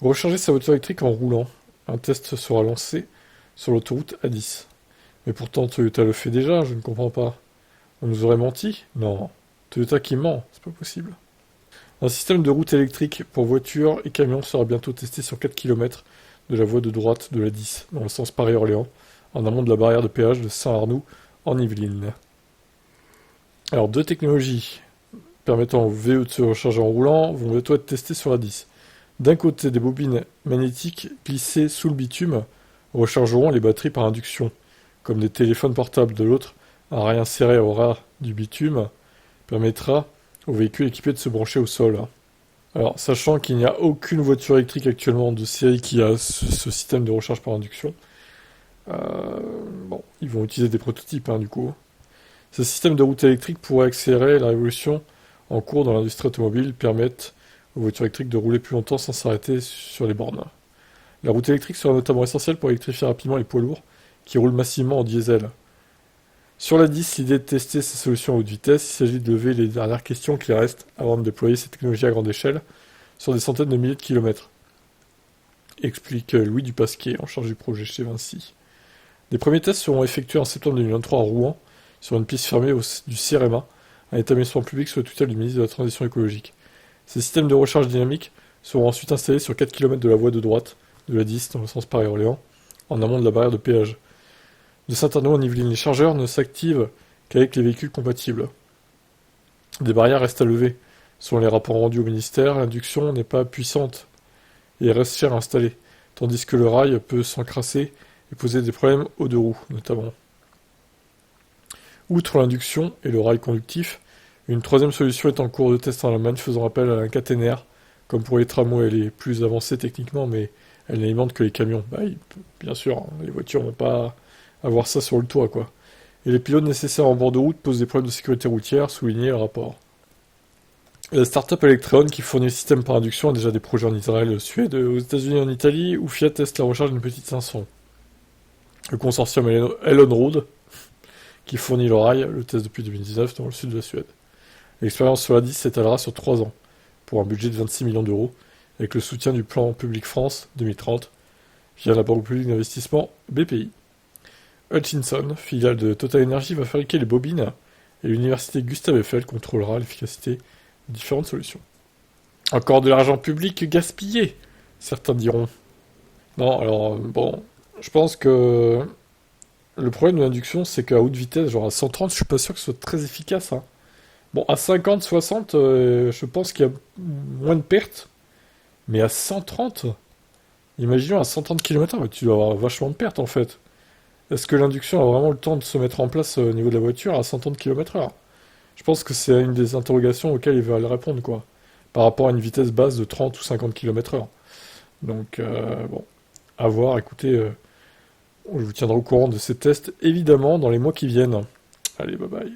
Recharger sa voiture électrique en roulant. Un test sera lancé sur l'autoroute A10. Mais pourtant, Toyota le fait déjà, je ne comprends pas. On nous aurait menti? Non. Toyota qui ment, c'est pas possible. Un système de route électrique pour voitures et camions sera bientôt testé sur 4 km de la voie de droite de la 10, dans le sens Paris-Orléans, en amont de la barrière de péage de Saint-Arnoux, en Yvelines. Alors, deux technologies permettant au VE de se recharger en roulant vont bientôt être testées sur la 10. D'un côté, des bobines magnétiques glissées sous le bitume rechargeront les batteries par induction, comme des téléphones portables. De l'autre, un rail inséré au ras du bitume permettra aux véhicules équipés de se brancher au sol. Alors, sachant qu'il n'y a aucune voiture électrique actuellement de série qui a ce système de recharge par induction, bon, ils vont utiliser des prototypes du coup. Ce système de route électrique pourrait accélérer la révolution en cours dans l'industrie automobile, permettre aux voitures électriques de rouler plus longtemps sans s'arrêter sur les bornes. La route électrique sera notamment essentielle pour électrifier rapidement les poids lourds qui roulent massivement en diesel. Sur la 10, l'idée de tester ces solutions à haute vitesse, il s'agit de lever les dernières questions qui restent avant de déployer cette technologie à grande échelle sur des centaines de milliers de kilomètres, explique Louis Dupasquier, en charge du projet chez Vinci. Les premiers tests seront effectués en septembre 2023 à Rouen, sur une piste fermée du CEREMA, un établissement public sous la tutelle du ministre de la Transition écologique. Ces systèmes de recharge dynamique seront ensuite installés sur 4 km de la voie de droite de la 10, dans le sens Paris-Orléans, en amont de la barrière de péage. De Saint-Arnaud en Yvelines, les chargeurs ne s'activent qu'avec les véhicules compatibles. Des barrières restent à lever. Selon les rapports rendus au ministère, l'induction n'est pas puissante et reste chère à installer, tandis que le rail peut s'encrasser et poser des problèmes aux deux roues, notamment. Outre l'induction et le rail conductif, une troisième solution est en cours de test en Allemagne, faisant appel à un caténaire, comme pour les tramways. Elle est plus avancée techniquement, mais elle n'alimente que les camions. Bien sûr, les voitures ne vont pas avoir ça sur le toit, quoi. Et les pylônes nécessaires en bord de route posent des problèmes de sécurité routière, soulignait le rapport. La start-up Electreon, qui fournit le système par induction, a déjà des projets en Israël, Suède, aux États-Unis et en Italie, où Fiat teste la recharge d'une petite 500. Le consortium Elon-Road, qui fournit le rail, le teste depuis 2019 dans le sud de la Suède. L'expérience sur la 10 s'étalera sur 3 ans, pour un budget de 26 millions d'euros, avec le soutien du plan Public France 2030, via la Banque publique d'investissement BPI. Hutchinson, filiale de Total Energy, va fabriquer les bobines, et l'université Gustave Eiffel contrôlera l'efficacité de différentes solutions. Encore de l'argent public gaspillé, certains diront. Non, alors, bon, je pense que le problème de l'induction, c'est qu'à haute vitesse, genre à 130, je suis pas sûr que ce soit très efficace. Bon, à 50, 60, je pense qu'il y a moins de pertes. Mais à 130, imaginons à 130 km/h, tu dois avoir vachement de pertes en fait. Est-ce que l'induction a vraiment le temps de se mettre en place au niveau de la voiture à 130 km/h? Je pense que c'est une des interrogations auxquelles il va répondre, quoi. Par rapport à une vitesse basse de 30 ou 50 km/h. Donc, bon, à voir, écoutez, je vous tiendrai au courant de ces tests, évidemment, dans les mois qui viennent. Allez, bye bye.